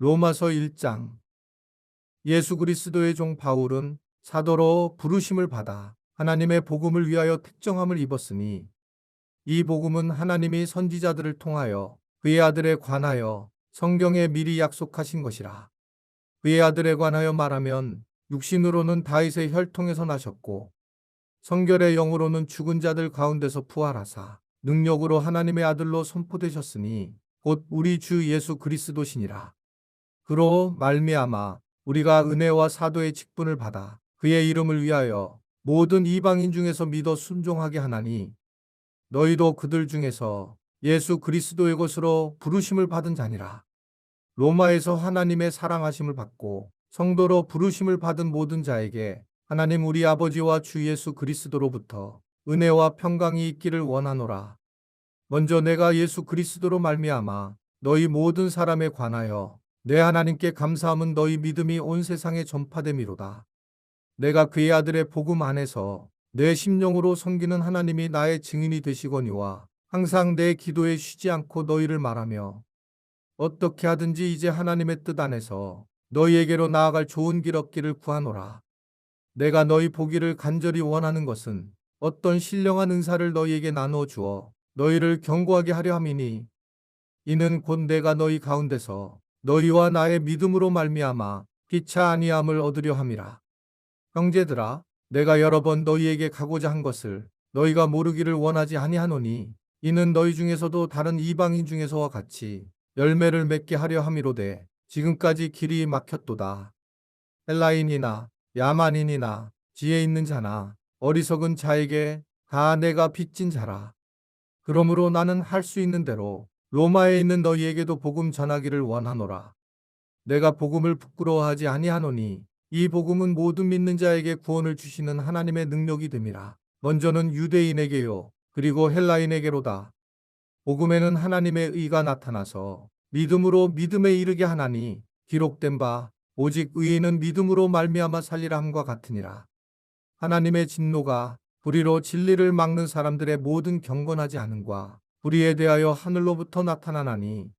로마서 1장. 예수 그리스도의 종 바울은 사도로 부르심을 받아 하나님의 복음을 위하여 택정함을 입었으니 이 복음은 하나님이 선지자들을 통하여 그의 아들에 관하여 성경에 미리 약속하신 것이라. 그의 아들에 관하여 말하면 육신으로는 다윗의 혈통에서 나셨고 성결의 영으로는 죽은 자들 가운데서 부활하사 능력으로 하나님의 아들로 선포되셨으니 곧 우리 주 예수 그리스도시니라. 그로 말미암아 우리가 은혜와 사도의 직분을 받아 그의 이름을 위하여 모든 이방인 중에서 믿어 순종하게 하나니 너희도 그들 중에서 예수 그리스도의 것으로 부르심을 받은 자니라. 로마에서 하나님의 사랑하심을 받고 성도로 부르심을 받은 모든 자에게 하나님 우리 아버지와 주 예수 그리스도로부터 은혜와 평강이 있기를 원하노라. 먼저 내가 예수 그리스도로 말미암아 너희 모든 사람에 관하여 내 하나님께 감사함은 너희 믿음이 온 세상에 전파됨이로다. 내가 그의 아들의 복음 안에서 내 심령으로 섬기는 하나님이 나의 증인이 되시거니와 항상 내 기도에 쉬지 않고 너희를 말하며 어떻게 하든지 이제 하나님의 뜻 안에서 너희에게로 나아갈 좋은 길 얻기를 구하노라. 내가 너희 보기를 간절히 원하는 것은 어떤 신령한 은사를 너희에게 나누어 주어 너희를 견고하게 하려 함이니 이는 곧 내가 너희 가운데서 너희와 나의 믿음으로 말미암아 피차 아니함을 얻으려 함이라. 형제들아, 내가 여러 번 너희에게 가고자 한 것을 너희가 모르기를 원하지 아니하노니 이는 너희 중에서도 다른 이방인 중에서와 같이 열매를 맺게 하려 함이로되 지금까지 길이 막혔도다. 헬라인이나 야만인이나 지혜 있는 자나 어리석은 자에게 다 내가 빚진 자라. 그러므로 나는 할 수 있는 대로 로마에 있는 너희에게도 복음 전하기를 원하노라. 내가 복음을 부끄러워하지 아니하노니 이 복음은 모든 믿는 자에게 구원을 주시는 하나님의 능력이 됨이라. 먼저는 유대인에게요 그리고 헬라인에게로다. 복음에는 하나님의 의가 나타나서 믿음으로 믿음에 이르게 하나니 기록된 바 오직 의인은 믿음으로 말미암아 살리라 함과 같으니라. 하나님의 진노가 불의로 진리를 막는 사람들의 모든 경건하지 않음과 불의에 대하여 하늘로부터 나타나나니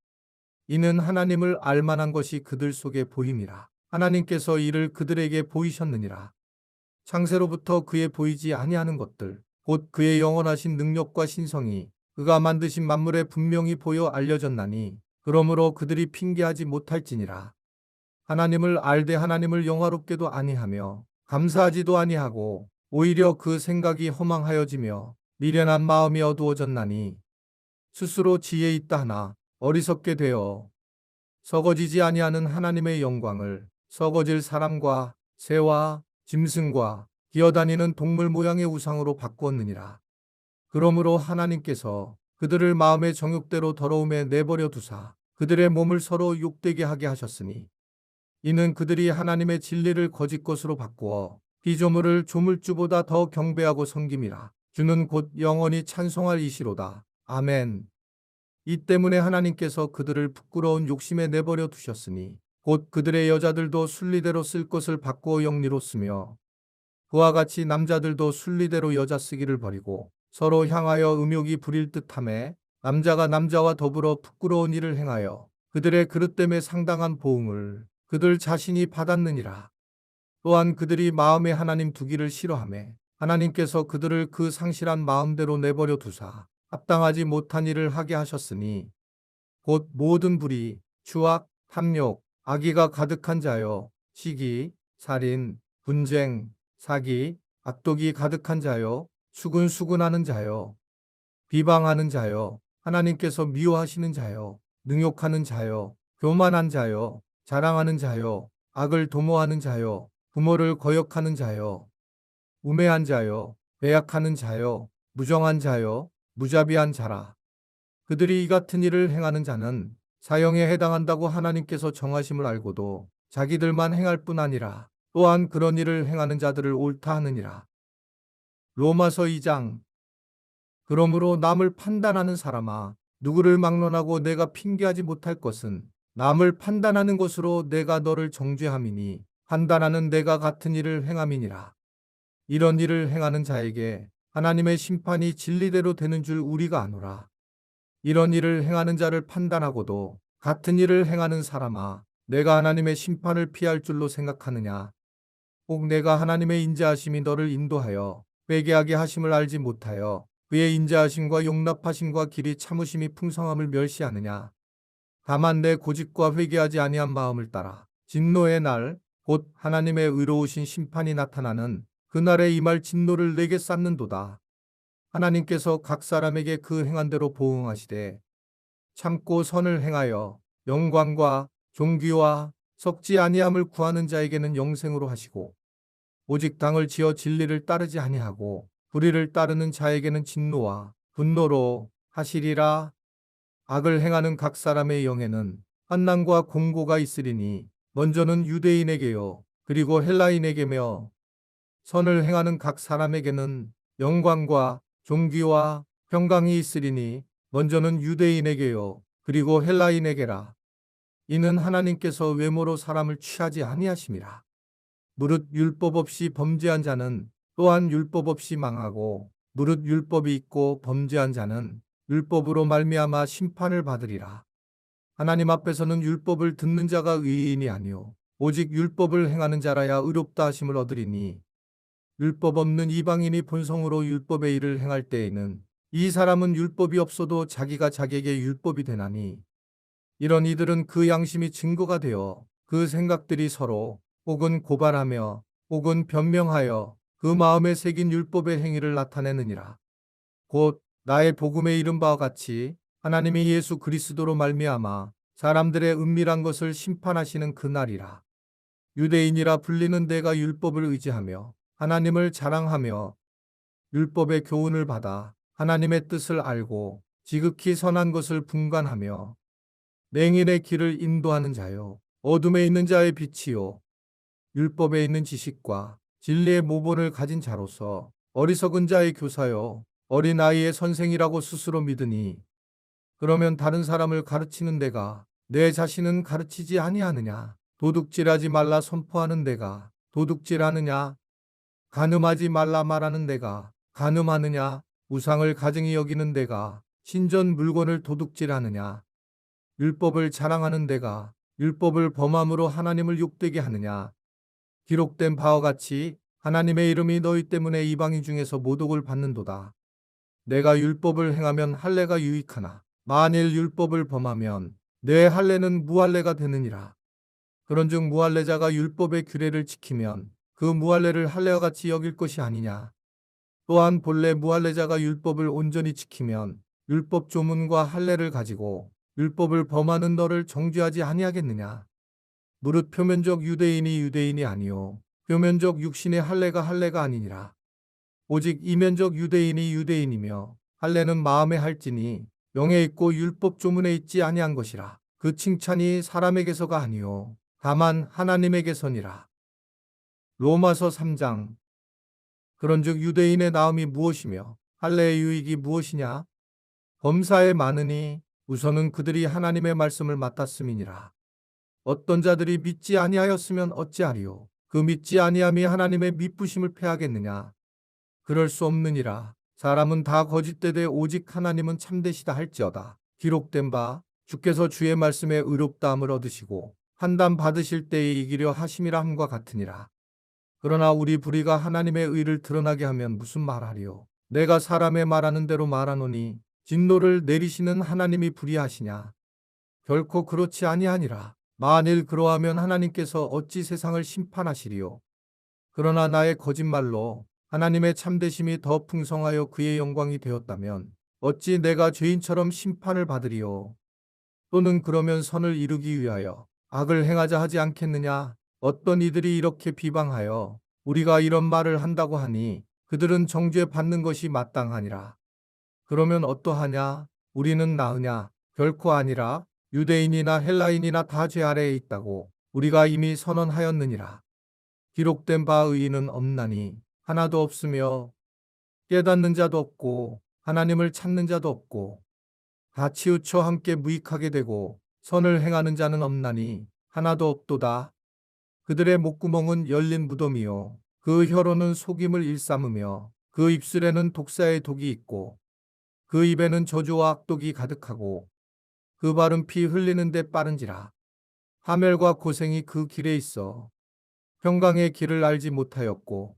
이는 하나님을 알만한 것이 그들 속에 보임이라. 하나님께서 이를 그들에게 보이셨느니라. 창세로부터 그의 보이지 아니하는 것들 곧 그의 영원하신 능력과 신성이 그가 만드신 만물에 분명히 보여 알려졌나니 그러므로 그들이 핑계하지 못할지니라. 하나님을 알되 하나님을 영화롭게도 아니하며 감사하지도 아니하고 오히려 그 생각이 허망하여지며 미련한 마음이 어두워졌나니 스스로 지혜 있다 하나 어리석게 되어 썩어지지 아니하는 하나님의 영광을 썩어질 사람과 새와 짐승과 기어다니는 동물 모양의 우상으로 바꾸었느니라. 그러므로 하나님께서 그들을 마음의 정욕대로 더러움에 내버려 두사 그들의 몸을 서로 욕되게 하게 하셨으니 이는 그들이 하나님의 진리를 거짓 것으로 바꾸어 피조물을 조물주보다 더 경배하고 섬김이라. 주는 곧 영원히 찬송할 이시로다. 아멘. 이 때문에 하나님께서 그들을 부끄러운 욕심에 내버려 두셨으니 곧 그들의 여자들도 순리대로 쓸 것을 바꾸어 영리로 쓰며 그와 같이 남자들도 순리대로 여자 쓰기를 버리고 서로 향하여 음욕이 부릴 듯하매 남자가 남자와 더불어 부끄러운 일을 행하여 그들의 그릇됨에 상당한 보응을 그들 자신이 받았느니라. 또한 그들이 마음에 하나님 두기를 싫어하매 하나님께서 그들을 그 상실한 마음대로 내버려 두사 합당하지 못한 일을 하게 하셨으니 곧 모든 불의, 추악, 탐욕, 악의가 가득한 자여 시기, 살인, 분쟁, 사기, 악독이 가득한 자여 수근수근하는 자여 비방하는 자여 하나님께서 미워하시는 자여 능욕하는 자여 교만한 자여 자랑하는 자여 악을 도모하는 자여 부모를 거역하는 자여 우매한 자여 배약하는 자여 무정한 자여 무자비한 자라. 그들이 이 같은 일을 행하는 자는 사형에 해당한다고 하나님께서 정하심을 알고도 자기들만 행할 뿐 아니라 또한 그런 일을 행하는 자들을 옳다 하느니라. 로마서 2장. 그러므로 남을 판단하는 사람아 누구를 막론하고 내가 핑계하지 못할 것은 남을 판단하는 것으로 내가 너를 정죄함이니 판단하는 내가 같은 일을 행함이니라. 이런 일을 행하는 자에게 하나님의 심판이 진리대로 되는 줄 우리가 아노라. 이런 일을 행하는 자를 판단하고도 같은 일을 행하는 사람아 내가 하나님의 심판을 피할 줄로 생각하느냐? 혹 내가 하나님의 인자하심이 너를 인도하여 회개하게 하심을 알지 못하여 그의 인자하심과 용납하심과 길이 참으심이 풍성함을 멸시하느냐? 다만 내 고집과 회개하지 아니한 마음을 따라 진노의 날, 곧 하나님의 의로우신 심판이 나타나는 그날에 임할 진노를 내게 쌓는도다. 하나님께서 각 사람에게 그 행한 대로 보응하시되 참고 선을 행하여 영광과 존귀와 썩지 아니함을 구하는 자에게는 영생으로 하시고 오직 당을 지어 진리를 따르지 아니하고 불의를 따르는 자에게는 진노와 분노로 하시리라. 악을 행하는 각 사람의 영에는 환난과 공고가 있으리니 먼저는 유대인에게요 그리고 헬라인에게며 선을 행하는 각 사람에게는 영광과 존귀와 평강이 있으리니 먼저는 유대인에게요 그리고 헬라인에게라. 이는 하나님께서 외모로 사람을 취하지 아니하심이라. 무릇 율법 없이 범죄한 자는 또한 율법 없이 망하고 무릇 율법이 있고 범죄한 자는 율법으로 말미암아 심판을 받으리라. 하나님 앞에서는 율법을 듣는 자가 의인이 아니요 오직 율법을 행하는 자라야 의롭다 하심을 얻으리니 율법 없는 이방인이 본성으로 율법의 일을 행할 때에는 이 사람은 율법이 없어도 자기가 자기에게 율법이 되나니 이런 이들은 그 양심이 증거가 되어 그 생각들이 서로 혹은 고발하며 혹은 변명하여 그 마음에 새긴 율법의 행위를 나타내느니라. 곧 나의 복음에 이른 바와 같이 하나님이 예수 그리스도로 말미암아 사람들의 은밀한 것을 심판하시는 그날이라. 유대인이라 불리는 내가 율법을 의지하며 하나님을 자랑하며 율법의 교훈을 받아 하나님의 뜻을 알고 지극히 선한 것을 분간하며 맹인의 길을 인도하는 자요 어둠에 있는 자의 빛이요 율법에 있는 지식과 진리의 모본을 가진 자로서 어리석은 자의 교사요 어린아이의 선생이라고 스스로 믿으니 그러면 다른 사람을 가르치는 내가 내 자신은 가르치지 아니하느냐? 도둑질하지 말라 선포하는 내가 도둑질하느냐? 간음하지 말라 말하는 내가 간음하느냐? 우상을 가증히 여기는 내가 신전 물건을 도둑질하느냐? 율법을 자랑하는 내가 율법을 범함으로 하나님을 욕되게 하느냐? 기록된 바와 같이 하나님의 이름이 너희 때문에 이방인 중에서 모독을 받는도다. 내가 율법을 행하면 할례가 유익하나 만일 율법을 범하면 내 할례는 무할례가 되느니라. 그런즉 무할례자가 율법의 규례를 지키면 그 무할례를 할례와 같이 여길 것이 아니냐. 또한 본래 무할례자가 율법을 온전히 지키면 율법 조문과 할례를 가지고 율법을 범하는 너를 정죄하지 아니하겠느냐. 무릇 표면적 유대인이 유대인이 아니요 표면적 육신의 할례가 할례가 아니니라. 오직 이면적 유대인이 유대인이며 할례는 마음에 할지니 영에 있고 율법 조문에 있지 아니한 것이라. 그 칭찬이 사람에게서가 아니요 다만 하나님에게서니라. 로마서 3장. 그런즉 유대인의 나음이 무엇이며 할례의 유익이 무엇이냐? 범사에 많으니 우선은 그들이 하나님의 말씀을 맡았음이니라. 어떤 자들이 믿지 아니하였으면 어찌하리요? 그 믿지 아니함이 하나님의 믿부심을 패하겠느냐? 그럴 수 없느니라. 사람은 다 거짓되되 오직 하나님은 참되시다 할지어다. 기록된 바 주께서 주의 말씀에 의롭다함을 얻으시고 판단 받으실 때에 이기려 하심이라 함과 같으니라. 그러나 우리 불의가 하나님의 의를 드러나게 하면 무슨 말하리요? 내가 사람의 말하는 대로 말하노니 진노를 내리시는 하나님이 불의하시냐? 결코 그렇지 아니하니라. 만일 그러하면 하나님께서 어찌 세상을 심판하시리요? 그러나 나의 거짓말로 하나님의 참되심이 더 풍성하여 그의 영광이 되었다면 어찌 내가 죄인처럼 심판을 받으리요? 또는 그러면 선을 이루기 위하여 악을 행하자 하지 않겠느냐? 어떤 이들이 이렇게 비방하여 우리가 이런 말을 한다고 하니 그들은 정죄받는 것이 마땅하니라. 그러면 어떠하냐? 우리는 나으냐? 결코 아니라. 유대인이나 헬라인이나 다 죄 아래에 있다고 우리가 이미 선언하였느니라. 기록된 바 의인은 없나니 하나도 없으며 깨닫는 자도 없고 하나님을 찾는 자도 없고 다 치우쳐 함께 무익하게 되고 선을 행하는 자는 없나니 하나도 없도다. 그들의 목구멍은 열린 무덤이요 그 혀로는 속임을 일삼으며 그 입술에는 독사의 독이 있고 그 입에는 저주와 악독이 가득하고 그 발은 피 흘리는 데 빠른지라. 하멜과 고생이 그 길에 있어 평강의 길을 알지 못하였고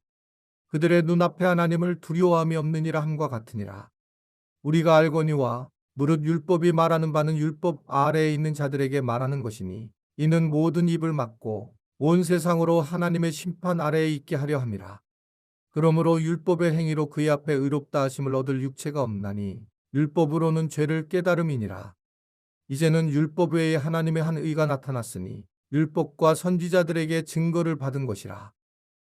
그들의 눈앞에 하나님을 두려워함이 없느니라 함과 같으니라. 우리가 알거니와 무릇 율법이 말하는 바는 율법 아래에 있는 자들에게 말하는 것이니 이는 모든 입을 막고 온 세상으로 하나님의 심판 아래에 있게 하려 함이라. 그러므로 율법의 행위로 그의 앞에 의롭다 하심을 얻을 육체가 없나니 율법으로는 죄를 깨달음이니라. 이제는 율법 외에 하나님의 한 의가 나타났으니 율법과 선지자들에게 증거를 받은 것이라.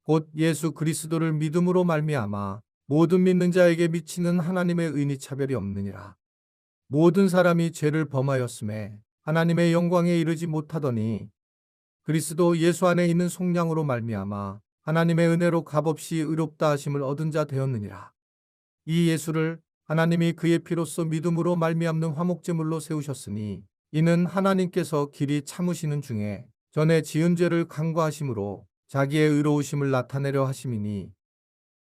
곧 예수 그리스도를 믿음으로 말미암아 모든 믿는 자에게 미치는 하나님의 의니 차별이 없느니라. 모든 사람이 죄를 범하였음에 하나님의 영광에 이르지 못하더니 그리스도 예수 안에 있는 속량으로 말미암아 하나님의 은혜로 값없이 의롭다 하심을 얻은 자 되었느니라. 이 예수를 하나님이 그의 피로써 믿음으로 말미암는 화목제물로 세우셨으니 이는 하나님께서 길이 참으시는 중에 전에 지은 죄를 간과하심으로 자기의 의로우심을 나타내려 하심이니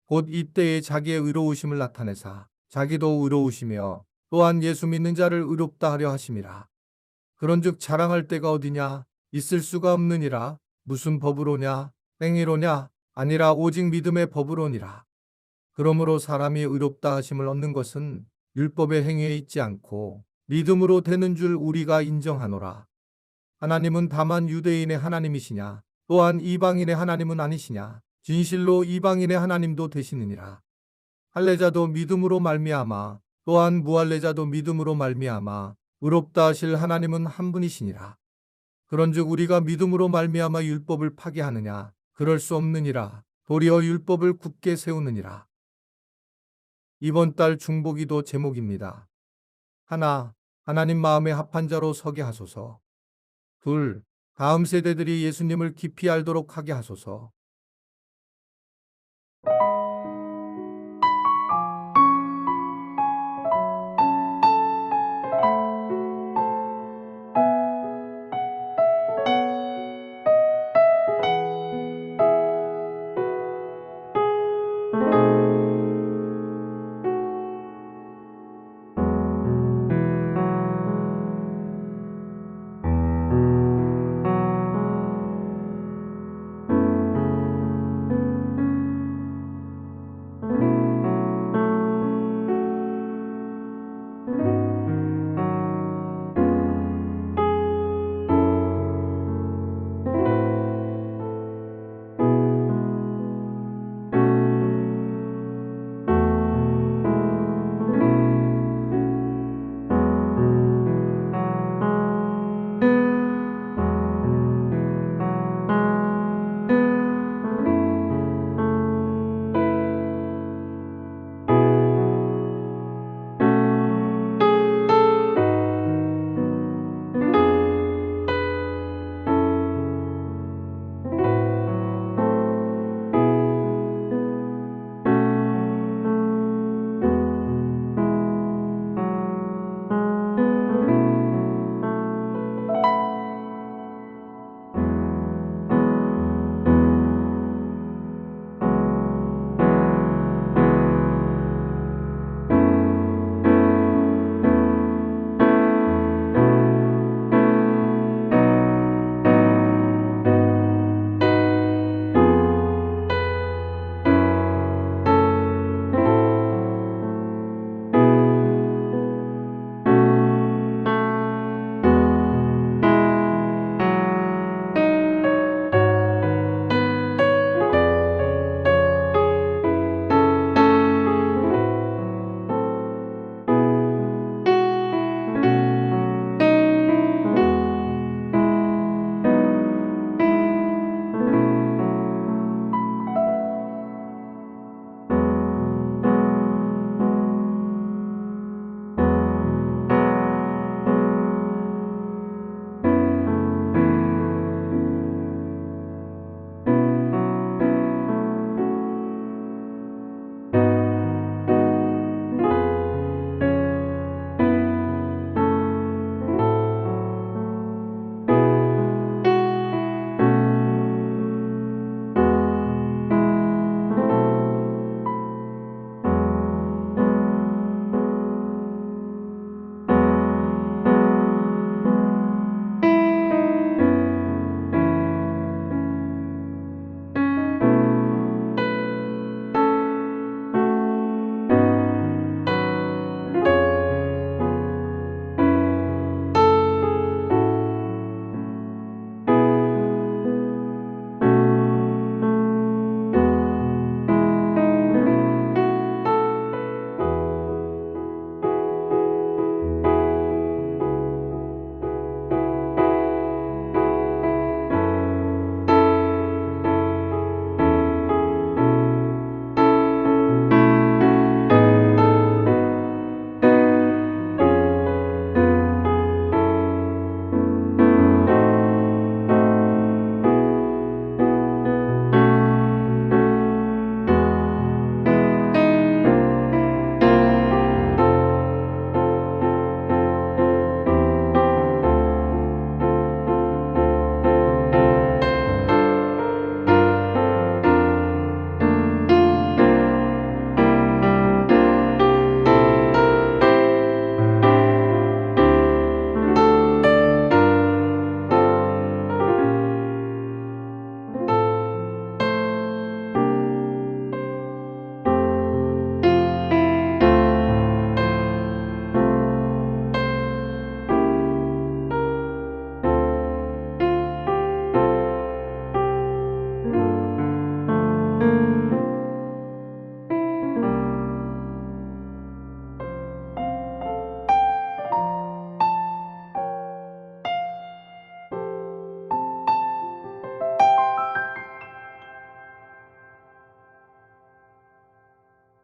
곧 이때에 자기의 의로우심을 나타내사 자기도 의로우시며 또한 예수 믿는 자를 의롭다 하려 하심이라. 그런즉 자랑할 때가 어디냐? 있을 수가 없느니라. 무슨 법으로냐? 행위로냐? 아니라 오직 믿음의 법으로니라. 그러므로 사람이 의롭다 하심을 얻는 것은 율법의 행위에 있지 않고 믿음으로 되는 줄 우리가 인정하노라. 하나님은 다만 유대인의 하나님이시냐? 또한 이방인의 하나님은 아니시냐? 진실로 이방인의 하나님도 되시느니라. 할례자도 믿음으로 말미암아 또한 무할례자도 믿음으로 말미암아 의롭다 하실 하나님은 한 분이시니라. 그런즉 우리가 믿음으로 말미암아 율법을 파기하느냐? 그럴 수 없느니라. 도리어 율법을 굳게 세우느니라. 이번 달 중보기도 제목입니다. 하나, 하나님 마음에 합한 자로 서게 하소서. 둘, 다음 세대들이 예수님을 깊이 알도록 하게 하소서.